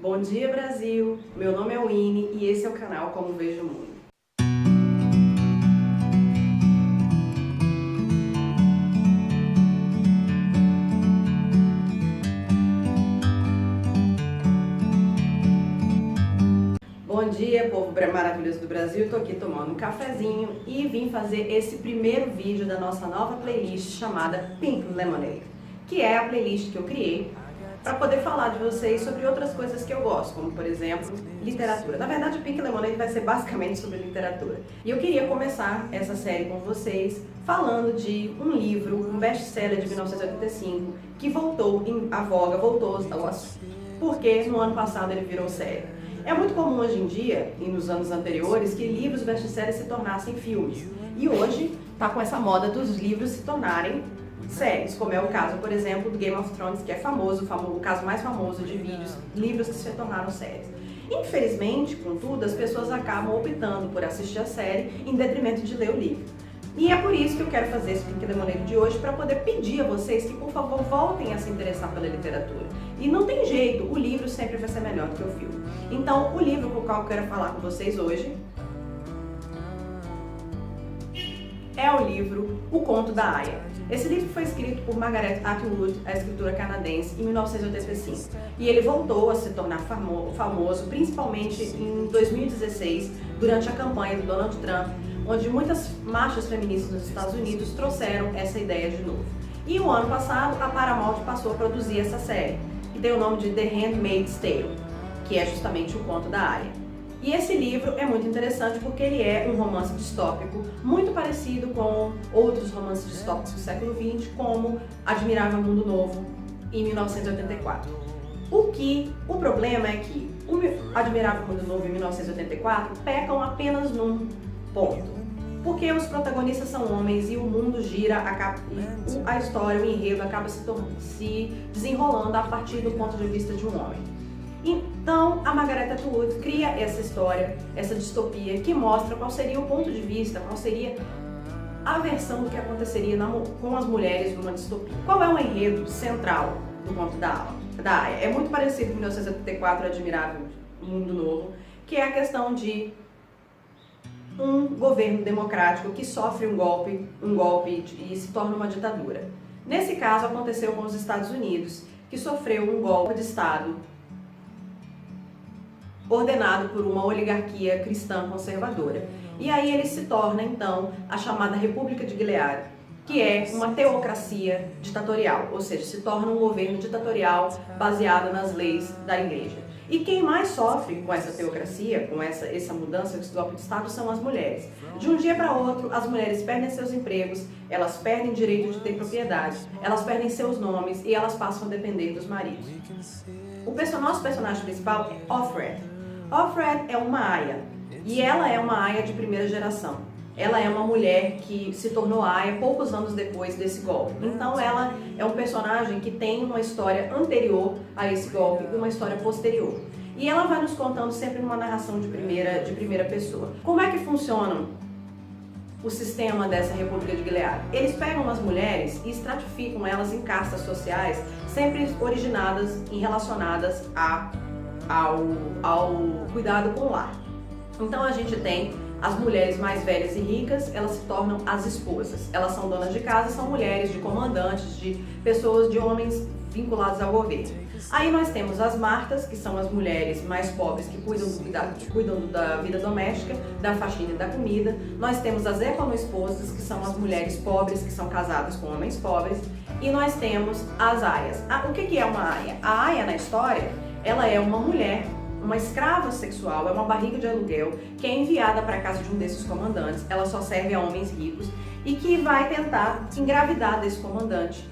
Bom dia, Brasil! Meu nome é Winnie e esse é o canal Como Vejo o Mundo. Bom dia, povo maravilhoso do Brasil! Estou aqui tomando um cafezinho e vim fazer esse primeiro vídeo da nossa nova playlist chamada Pink Lemonade, que é a playlist que eu criei para poder falar de vocês sobre outras coisas que eu gosto, como por exemplo, literatura. Na verdade, o Pink Lemonade vai ser basicamente sobre literatura. E eu queria começar essa série com vocês falando de um livro, um best-seller de 1985, que voltou à voga, voltou ao assunto, porque no ano passado ele virou série. É muito comum hoje em dia, e nos anos anteriores, que livros best-sellers se tornassem filmes. E hoje está com essa moda dos livros se tornarem séries, como é o caso, por exemplo, do Game of Thrones, que é famoso, o caso mais famoso de livros que se tornaram séries. Infelizmente, contudo, as pessoas acabam optando por assistir a série em detrimento de ler o livro. E é por isso que eu quero fazer esse Pink Lemonade de hoje, para poder pedir a vocês que, por favor, voltem a se interessar pela literatura. E não tem jeito, o livro sempre vai ser melhor do que o filme. Então, o livro com o qual eu quero falar com vocês hoje é o livro O Conto da Aia. Esse livro foi escrito por Margaret Atwood, a escritora canadense, em 1985. E ele voltou a se tornar famoso, principalmente em 2016, durante a campanha do Donald Trump, onde muitas marchas feministas nos Estados Unidos trouxeram essa ideia de novo. E o ano passado, a Paramount passou a produzir essa série, que tem o nome de The Handmaid's Tale, que é justamente o conto da Aia. E esse livro é muito interessante porque ele é um romance distópico muito parecido com outros romances distópicos do século XX, como Admirável Mundo Novo, em 1984. O problema é que o Admirável Mundo Novo, em 1984, pecam apenas num ponto. Porque os protagonistas são homens e o mundo gira, a história, o enredo acaba se desenrolando a partir do ponto de vista de um homem. Então, a Margaret Atwood cria essa história, essa distopia, que mostra qual seria o ponto de vista, qual seria a versão do que aconteceria com as mulheres numa distopia. Qual é o enredo central do conto da Aia? É muito parecido com 1984, Admirável Mundo Novo, que é a questão de um governo democrático que sofre um golpe e se torna uma ditadura. Nesse caso, aconteceu com os Estados Unidos, que sofreu um golpe de Estado ordenado por uma oligarquia cristã conservadora. E aí ele se torna, então, a chamada República de Gilead, que é uma teocracia ditatorial, ou seja, se torna um governo ditatorial baseado nas leis da igreja. E quem mais sofre com essa teocracia, com essa mudança desse golpe de Estado, são as mulheres. De um dia para outro, as mulheres perdem seus empregos, elas perdem o direito de ter propriedade, elas perdem seus nomes e elas passam a depender dos maridos. Nosso personagem principal é Offred. Offred é uma aia, e ela é uma aia de primeira geração. Ela é uma mulher que se tornou aia poucos anos depois desse golpe. Então ela é um personagem que tem uma história anterior a esse golpe e uma história posterior. E ela vai nos contando sempre numa narração de primeira pessoa. Como é que funciona o sistema dessa República de Gilead? Eles pegam as mulheres e estratificam elas em castas sociais, sempre originadas e relacionadas ao cuidado com o lar. Então a gente tem as mulheres mais velhas e ricas, elas se tornam as esposas. Elas são donas de casa, são mulheres de comandantes, de pessoas, de homens vinculados ao governo. Aí nós temos as martas, que são as mulheres mais pobres que cuidam da vida doméstica, da faxina e da comida. Nós temos as econo-esposas, que são as mulheres pobres que são casadas com homens pobres. E nós temos as aias. O que é uma aia? A aia na história, ela é uma mulher, uma escrava sexual, é uma barriga de aluguel que é enviada para a casa de um desses comandantes. Ela só serve a homens ricos e que vai tentar engravidar desse comandante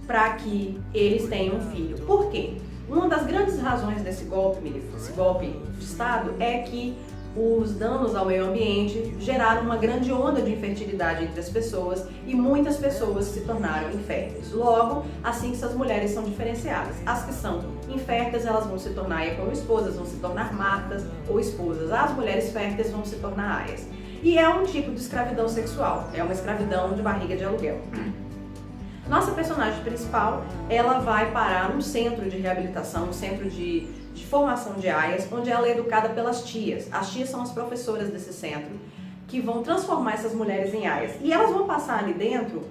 para que eles tenham um filho. Por quê? Uma das grandes razões desse golpe de Estado é que os danos ao meio ambiente geraram uma grande onda de infertilidade entre as pessoas e muitas pessoas se tornaram inférteis. Logo, assim que essas mulheres são diferenciadas. As que são inférteis, elas vão se tornar econo-esposas, vão se tornar martas ou esposas. As mulheres férteis vão se tornar aias. E é um tipo de escravidão sexual, é uma escravidão de barriga de aluguel. Nossa personagem principal, ela vai parar num centro de reabilitação, um centro de formação de aias, onde ela é educada pelas tias. As tias são as professoras desse centro, que vão transformar essas mulheres em aias. E elas vão passar ali dentro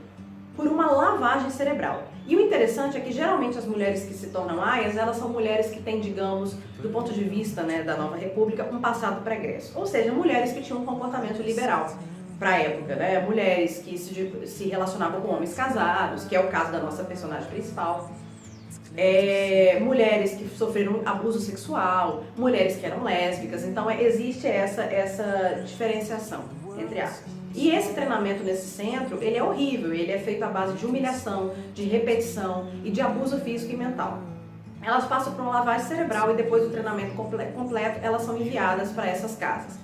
por uma lavagem cerebral. E o interessante é que geralmente as mulheres que se tornam aias, elas são mulheres que têm, digamos, do ponto de vista, né, da nova república, um passado pregresso. Ou seja, mulheres que tinham um comportamento liberal para a época, né? Mulheres que se relacionavam com homens casados, que é o caso da nossa personagem principal. Mulheres que sofreram abuso sexual, mulheres que eram lésbicas. Então existe essa diferenciação, entre aspas. E esse treinamento nesse centro, ele é horrível, ele é feito à base de humilhação, de repetição e de abuso físico e mental. Elas passam por uma lavagem cerebral e depois do treinamento completo, elas são enviadas para essas casas.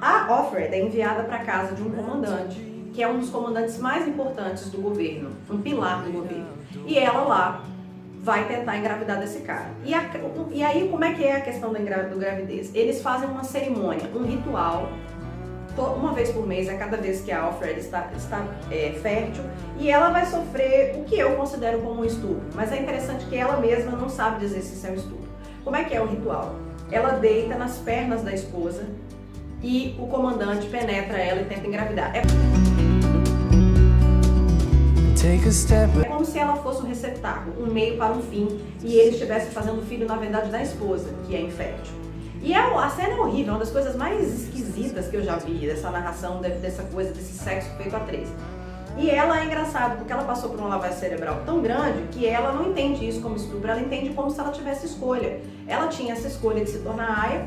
A Offred é enviada para a casa de um comandante, que é um dos comandantes mais importantes do governo, um pilar do governo. E ela lá vai tentar engravidar desse cara. E aí, como é que é a questão do gravidez? Eles fazem uma cerimônia, um ritual, uma vez por mês, a cada vez que a Offred está fértil, e ela vai sofrer o que eu considero como um estupro, mas é interessante que ela mesma não sabe dizer se isso é um estupro. Como é que é o ritual? Ela deita nas pernas da esposa e o comandante penetra ela e tenta engravidar. É como se ela fosse um receptáculo, um meio para um fim, e ele estivesse fazendo filho, na verdade, da esposa, que é infértil. E a cena é horrível, uma das coisas mais esquisitas que eu já vi, dessa narração, dessa coisa, desse sexo feito a três. E ela é engraçada, porque ela passou por uma lavagem cerebral tão grande que ela não entende isso como estupro, ela entende como se ela tivesse escolha. Ela tinha essa escolha de se tornar aia,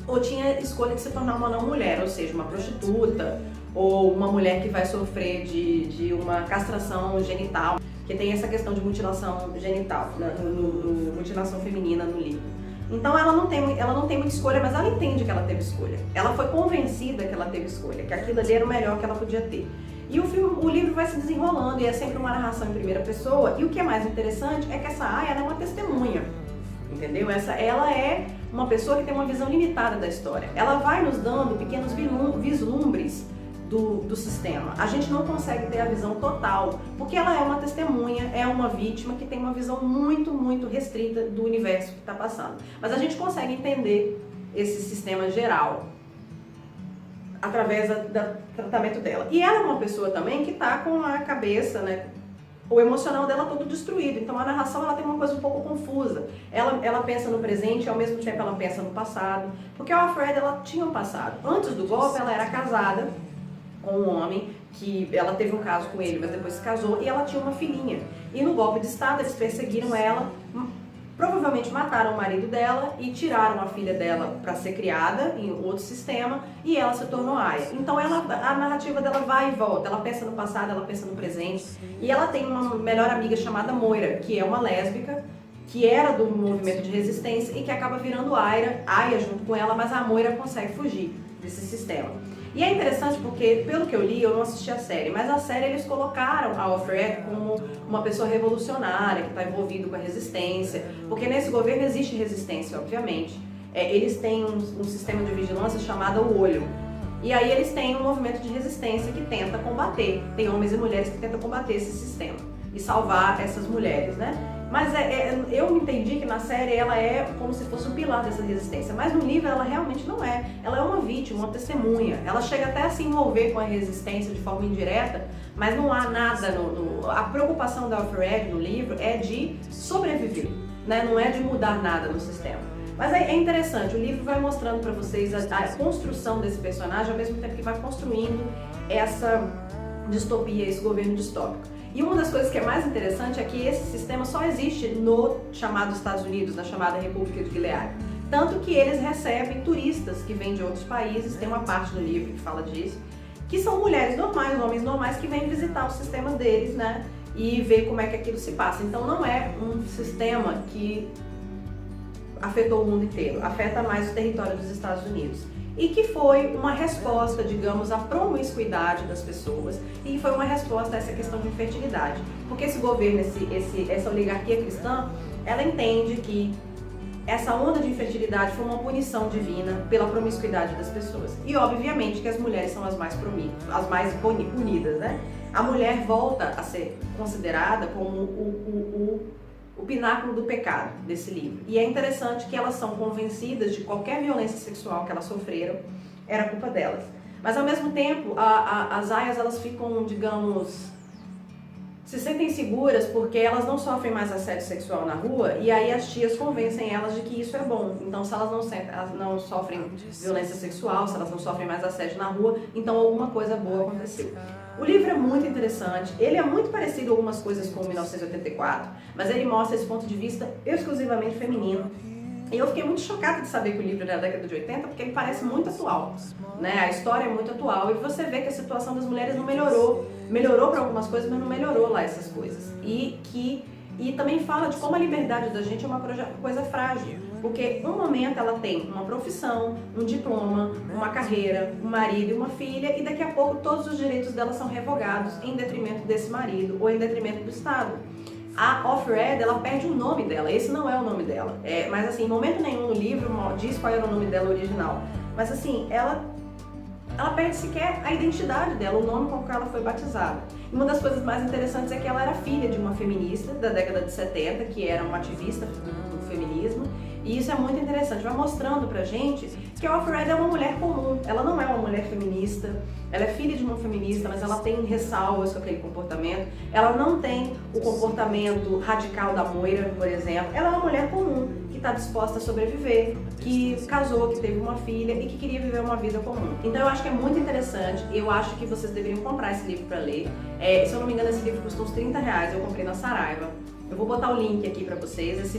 ou tinha escolha de se tornar uma não mulher, ou seja, uma prostituta, ou uma mulher que vai sofrer de uma castração genital, que tem essa questão de mutilação genital, mutilação feminina no livro. Então ela não tem muita escolha, mas ela entende que ela teve escolha. Ela foi convencida que ela teve escolha, que aquilo ali era o melhor que ela podia ter. E o livro vai se desenrolando e é sempre uma narração em primeira pessoa. E o que é mais interessante é que essa aia é uma testemunha, entendeu? Ela é uma pessoa que tem uma visão limitada da história. Ela vai nos dando pequenos vislumbres do sistema. A gente não consegue ter a visão total, porque ela é uma testemunha, é uma vítima que tem uma visão muito, muito restrita do universo que está passando. Mas a gente consegue entender esse sistema geral através do tratamento dela. E ela é uma pessoa também que está com a cabeça, né, o emocional dela todo destruído. Então a narração ela tem uma coisa um pouco confusa. Ela pensa no presente e ao mesmo tempo ela pensa no passado, porque a Offred ela tinha um passado. Antes do golpe ela era casada com um homem, que ela teve um caso com ele, mas depois se casou, e ela tinha uma filhinha. E no golpe de estado eles perseguiram ela, provavelmente mataram o marido dela e tiraram a filha dela para ser criada em outro sistema, e ela se tornou aia. Então a narrativa dela vai e volta, ela pensa no passado, ela pensa no presente, e ela tem uma melhor amiga chamada Moira, que é uma lésbica, que era do movimento de resistência e que acaba virando aia junto com ela, mas a Moira consegue fugir desse sistema. E é interessante porque, pelo que eu li, eu não assisti a série, mas a série eles colocaram a Offred como uma pessoa revolucionária, que está envolvida com a resistência, porque nesse governo existe resistência, obviamente. Eles têm um sistema de vigilância chamado o Olho, e aí eles têm um movimento de resistência que tenta combater, tem homens e mulheres que tentam combater esse sistema e salvar essas mulheres, né? Mas eu entendi que na série ela é como se fosse um pilar dessa resistência, mas no livro ela realmente não é. Ela é uma vítima, uma testemunha. Ela chega até a se envolver com a resistência de forma indireta, mas não há nada a preocupação da Offred no livro é de sobreviver, né? Não é de mudar nada no sistema. Mas é interessante, o livro vai mostrando para vocês a construção desse personagem, ao mesmo tempo que vai construindo essa distopia, esse governo distópico. E uma das coisas que é mais interessante é que esse sistema só existe no chamado Estados Unidos, na chamada República de Gilead. Tanto que eles recebem turistas que vêm de outros países, tem uma parte do livro que fala disso, que são mulheres normais, homens normais que vêm visitar o sistema deles, né, e ver como é que aquilo se passa. Então não é um sistema que afetou o mundo inteiro, afeta mais o território dos Estados Unidos. E que foi uma resposta, digamos, à promiscuidade das pessoas, e foi uma resposta a essa questão de infertilidade. Porque esse governo, essa oligarquia cristã, ela entende que essa onda de infertilidade foi uma punição divina pela promiscuidade das pessoas. E obviamente que as mulheres são as mais punidas, né? A mulher volta a ser considerada como o pináculo do pecado desse livro. E é interessante que elas são convencidas de qualquer violência sexual que elas sofreram era culpa delas. Mas ao mesmo tempo, as aias elas ficam, digamos, se sentem seguras porque elas não sofrem mais assédio sexual na rua e aí as tias convencem elas de que isso é bom. Então se elas não sofrem violência sexual, se elas não sofrem mais assédio na rua, então alguma coisa boa aconteceu. O livro é muito interessante, ele é muito parecido com algumas coisas com 1984, mas ele mostra esse ponto de vista exclusivamente feminino. E eu fiquei muito chocada de saber que o livro é da década de 80, porque ele parece muito atual, né? A história é muito atual e você vê que a situação das mulheres não melhorou. Melhorou para algumas coisas, mas não melhorou lá essas coisas. E também fala de como a liberdade da gente é uma coisa frágil. Porque um momento ela tem uma profissão, um diploma, uma carreira, um marido e uma filha, e daqui a pouco todos os direitos dela são revogados em detrimento desse marido ou em detrimento do Estado. A Off-Red, ela perde o nome dela, esse não é o nome dela. Mas assim, em momento nenhum no livro diz qual era o nome dela original. Mas assim, ela perde sequer a identidade dela, o nome com o qual ela foi batizada. E uma das coisas mais interessantes é que ela era filha de uma feminista da década de 70, que era uma ativista do feminismo. E isso é muito interessante, vai mostrando pra gente que a Off-Red é uma mulher comum, ela não é uma mulher feminista, ela é filha de uma feminista, mas ela tem ressalvas com aquele comportamento, ela não tem o comportamento radical da Moira, por exemplo, ela é uma mulher comum, que está disposta a sobreviver, que casou, que teve uma filha e que queria viver uma vida comum. Então eu acho que é muito interessante, eu acho que vocês deveriam comprar esse livro pra ler, se eu não me engano esse livro custou uns R$30, eu comprei na Saraiva. Eu vou botar o link aqui pra vocês, esse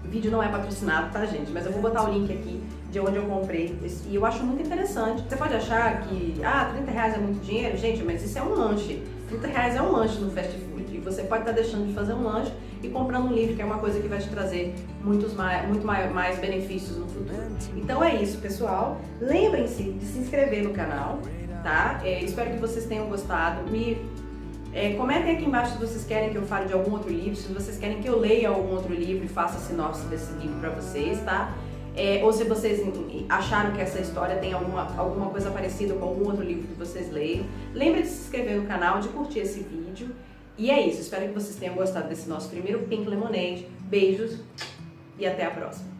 vídeo não é patrocinado, tá, gente? Mas eu vou botar o link aqui de onde eu comprei. E eu acho muito interessante. Você pode achar que, R$30 é muito dinheiro? Gente, mas isso é um lanche. R$30 é um lanche no fast food. E você pode estar deixando de fazer um lanche e comprando um livro, que é uma coisa que vai te trazer muito mais benefícios no futuro. Então é isso, pessoal. Lembrem-se de se inscrever no canal, tá? Espero que vocês tenham gostado. Comentem aqui embaixo se vocês querem que eu fale de algum outro livro, se vocês querem que eu leia algum outro livro e faça a sinopse desse livro pra vocês, tá? Ou se vocês acharam que essa história tem alguma coisa parecida com algum outro livro que vocês leiam. Lembre de se inscrever no canal, de curtir esse vídeo. E é isso, espero que vocês tenham gostado desse nosso primeiro Pink Lemonade. Beijos e até a próxima!